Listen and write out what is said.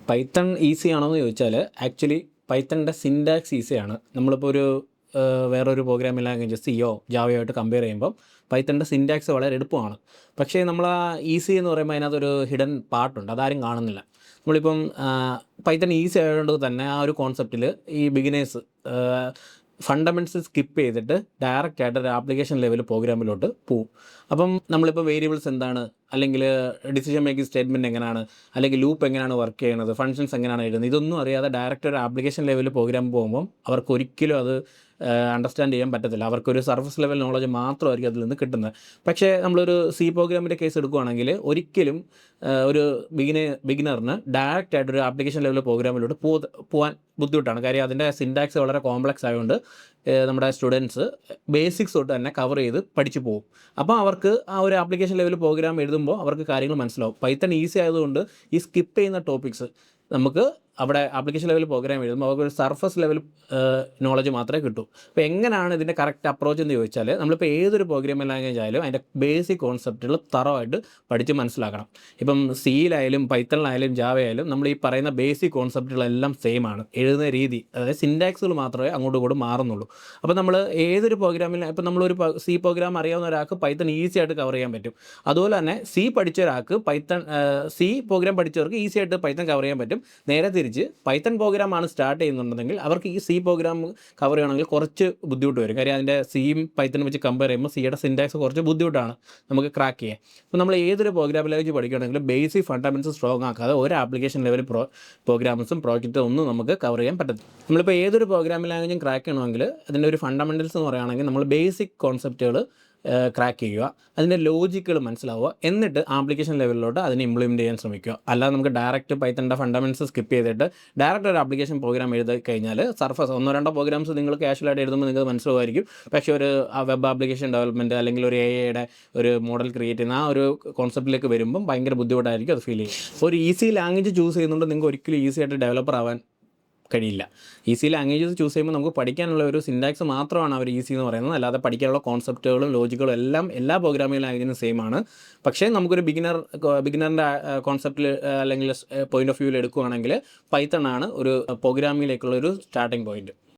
Python easy ആണോയെന്ന് ചോദിച്ചാൽ actually പൈത്തണിൻ്റെ syntax ഈസിയാണ്. നമ്മളിപ്പോൾ ഒരു വേറൊരു പ്രോഗ്രാമിംഗ് ലാംഗ്വേജ് സിയോ ജാവയോ ആയിട്ട് കമ്പയർ ചെയ്യുമ്പം പൈത്തണിൻ്റെ സിൻറ്റാക്സ് വളരെ എളുപ്പമാണ്. പക്ഷേ നമ്മൾ ആ ഈസി എന്ന് പറയുമ്പോൾ അതിനകത്തൊരു ഹിഡൻ പാർട്ടുണ്ട്, അതാരും കാണുന്നില്ല. നമ്മളിപ്പം പൈത്തൺ ഈസി ആയതുകൊണ്ട് തന്നെ ആ ഒരു കോൺസെപ്റ്റിൽ ഈ ബിഗിനേഴ്സ് ഫണ്ടമെൻറ്റ്സ് സ്കിപ്പ് ചെയ്തിട്ട് ഡയറക്റ്റ് ആയിട്ട് ഒരു ആപ്ലിക്കേഷൻ ലെവൽ പ്രോഗ്രാമിലോട്ട് പോവും. അപ്പം നമ്മളിപ്പോൾ വേരിയബിൾസ് എന്താണ്, അല്ലെങ്കിൽ ഡിസിഷൻ മേക്കിംഗ് സ്റ്റേറ്റ്മെൻറ്റ് എങ്ങനെയാണ്, അല്ലെങ്കിൽ ലൂപ്പ് എങ്ങനെയാണ് വർക്ക് ചെയ്യുന്നത്, ഫങ്ഷൻസ് എങ്ങനെയാണ് എഴുതുന്നത്, ഇതൊന്നും അറിയാതെ ഡയറക്റ്റ് ഒരു ആപ്ലിക്കേഷൻ ലെവൽ പ്രോഗ്രാം പോകുമ്പം അവർക്ക് ഒരിക്കലും അത് അണ്ടർസ്റ്റാൻഡ് ചെയ്യാൻ പറ്റത്തില്ല. അവർക്കൊരു സർഫസ് ലെവൽ നോളജ് മാത്രമായിരിക്കും അതിൽ നിന്ന് കിട്ടുന്നത്. പക്ഷേ നമ്മളൊരു സി പ്രോഗ്രാമിൻ്റെ കേസ് എടുക്കുകയാണെങ്കിൽ ഒരിക്കലും ഒരു ബിഗിനറിന് ഡയറക്റ്റ് ആയിട്ടൊരു ആപ്ലിക്കേഷൻ ലെവൽ പ്രോഗ്രാമിലോട്ട് പോകാൻ ബുദ്ധിമുട്ടാണ്. കാര്യം അതിൻ്റെ സിൻറ്റാക്സ് വളരെ കോംപ്ലക്സ് ആയതുകൊണ്ട് നമ്മുടെ സ്റ്റുഡൻസ് ബേസിക്സ് തൊട്ട് തന്നെ കവർ ചെയ്ത് പഠിച്ചു പോകും. അപ്പോൾ അവർക്ക് ആ ഒരു ആപ്ലിക്കേഷൻ ലെവൽ പ്രോഗ്രാം എഴുതുമ്പോൾ അവർക്ക് കാര്യങ്ങൾ മനസ്സിലാവും. പൈത്തൺ ഈസി ആയതുകൊണ്ട് ഈ സ്കിപ്പ് ചെയ്യുന്ന ടോപ്പിക്സ് നമുക്ക് അവിടെ ആപ്ലിക്കേഷൻ ലെവൽ പ്രോഗ്രാം എഴുതുമ്പോൾ അവർക്കൊരു സർഫസ് ലെവൽ നോളജ് മാത്രമേ കിട്ടൂ. അപ്പോൾ എങ്ങനെയാണ് ഇതിൻ്റെ കറക്റ്റ് അപ്രോച്ച് എന്ന് ചോദിച്ചാൽ, നമ്മളിപ്പോൾ ഏതൊരു പ്രോഗ്രാമിംഗ് ലാംഗ്വേജ് ആയാലും അതിൻ്റെ ബേസിക് കോൺസെപ്റ്റുകൾ തറവായിട്ട് പഠിച്ച് മനസ്സിലാക്കണം. ഇപ്പം സിയിലായാലും പൈത്തണിലായാലും ജാവയായാലും നമ്മൾ ഈ പറയുന്ന ബേസിക് കോൺസെപ്റ്റുകളെല്ലാം സെയിം ആണ്. എഴുതുന്ന രീതി, അതായത് സിൻറ്റാക്സുകൾ മാത്രമേ അങ്ങോട്ടും ഇങ്ങോട്ടും മാറുന്നുള്ളൂ. അപ്പോൾ നമ്മൾ ഏതൊരു പ്രോഗ്രാമിൽ, ഇപ്പം നമ്മളൊരു സി പ്രോഗ്രാം അറിയാവുന്ന ഒരാൾക്ക് പൈത്തൺ ഈസി ആയിട്ട് കവർ ചെയ്യാൻ പറ്റും. അതുപോലെ തന്നെ സി പഠിച്ച ഒരാൾക്ക് സി പ്രോഗ്രാം പഠിച്ചവർക്ക് ഈസി ആയിട്ട് പൈത്തൺ കവർ ചെയ്യാൻ പറ്റും. നേരെ തിരിച്ച് പൈത്തൺ പ്രോഗ്രാമാണ് സ്റ്റാർട്ട് ചെയ്യുന്നുണ്ടെങ്കിൽ അവർക്ക് ഈ സി പ്രോഗ്രാം കവർ ചെയ്യണമെങ്കിൽ കുറച്ച് ബുദ്ധിമുട്ട് വരും. കാര്യം അതിൻ്റെ സിയും പൈത്തൺ വെച്ച് കമ്പയർ ചെയ്യുമ്പോൾ സിയുടെ സിൻറ്റാക്സ് കുറച്ച് ബുദ്ധിമുട്ടാണ് നമുക്ക് ക്രാക്ക് ചെയ്യാൻ. അപ്പോൾ നമ്മൾ ഏതൊരു പ്രോഗ്രാം ലാംഗ്വേജ് പഠിക്കുകയാണെങ്കിലും ബേസിക് ഫണ്ടമെൻറ്റ്സ് സ്ട്രോങ് ആക്കാതെ ഒരു ആപ്ലിക്കേഷൻ ലെവൽ പ്രോഗ്രാംസും പ്രോജക്റ്റും ഒന്നും നമുക്ക് കവർ ചെയ്യാൻ പറ്റത്തില്ല. നമ്മളിപ്പോൾ ഏതൊരു പ്രോഗ്രാമിംഗ് ലാംഗ്വേജും ക്രാക്ക് ചെയ്യണമെങ്കിൽ അതിൻ്റെ ഒരു ഫണ്ടമെൻറ്റൽസ് എന്ന് പറയുകയാണെങ്കിൽ നമ്മൾ ബേസിക് കോൺസെപ്റ്റുകൾ ക്രാക്ക് ചെയ്യുക, അതിൻ്റെ ലോജിക്കുകൾ മനസ്സിലാവുക, എന്നിട്ട് ആപ്ലിക്കേഷൻ ലെവലിലോട്ട് അതിനെ ഇംപ്ലിമെൻറ്റ് ചെയ്യാൻ ശ്രമിക്കുക. അല്ലാതെ നമുക്ക് ഡയറക്റ്റ് പൈത്തണിൻ്റെ ഫണ്ടമെൻറ്റ്സ് സ്കിപ്പ് ചെയ്തിട്ട് ഡയറക്റ്റ് ഒരു ആപ്ലിക്കേഷൻ പ്രോഗ്രാം എഴുതി കഴിഞ്ഞാൽ സർഫസ് ഒന്നോ രണ്ടോ പ്രോഗ്രാംസ് നിങ്ങൾ കാഷ്വലായിട്ട് എഴുതുമ്പോൾ നിങ്ങൾക്ക് മനസ്സിലാവുമായിരിക്കും. പക്ഷേ ഒരു വെബ് ആപ്ലിക്കേഷൻ ഡെവലപ്മെൻറ്റ് അല്ലെങ്കിൽ ഒരു AI ഒരു മോഡൽ ക്രിയേറ്റ് ചെയ്യുന്ന ആ ഒരു കോൺസെപ്റ്റിലേക്ക് വരുമ്പം ഭയങ്കര ബുദ്ധിമുട്ടായിരിക്കും അത് ഫീൽ ചെയ്യും. ഒരു ഈസി ലാംഗ്വേജ് ചൂസ് ചെയ്യുന്നുണ്ട് നിങ്ങൾക്ക് ഒരിക്കലും ഈസി ആയിട്ട് ഡെവലപ്പർ ആവാൻ കഴിയില്ല. ഈസി ലാംഗ്വേജസ് ചൂസ് ചെയ്യുമ്പോൾ നമുക്ക് പഠിക്കാനുള്ള ഒരു സിൻറ്റാക്സ് മാത്രമാണ് അവർ ഈസി എന്ന് പറയുന്നത്. അല്ലാതെ പഠിക്കാനുള്ള കോൺസെപ്റ്റുകളും ലോജിക്കുകളും എല്ലാം എല്ലാ പ്രോഗ്രാമിംഗ് ലാംഗ്വേജിനും സെയിം ആണ്. പക്ഷേ നമുക്കൊരു ബിഗിനറിൻ്റെ കോൺസെപ്റ്റിൽ അല്ലെങ്കിൽ പോയിന്റ് ഓഫ് വ്യൂവിൽ എടുക്കുകയാണെങ്കിൽ പൈത്തൺ ആണ് ഒരു പ്രോഗ്രാമിങ്ങിലേക്കുള്ള ഒരു സ്റ്റാർട്ടിംഗ് പോയിന്റ്.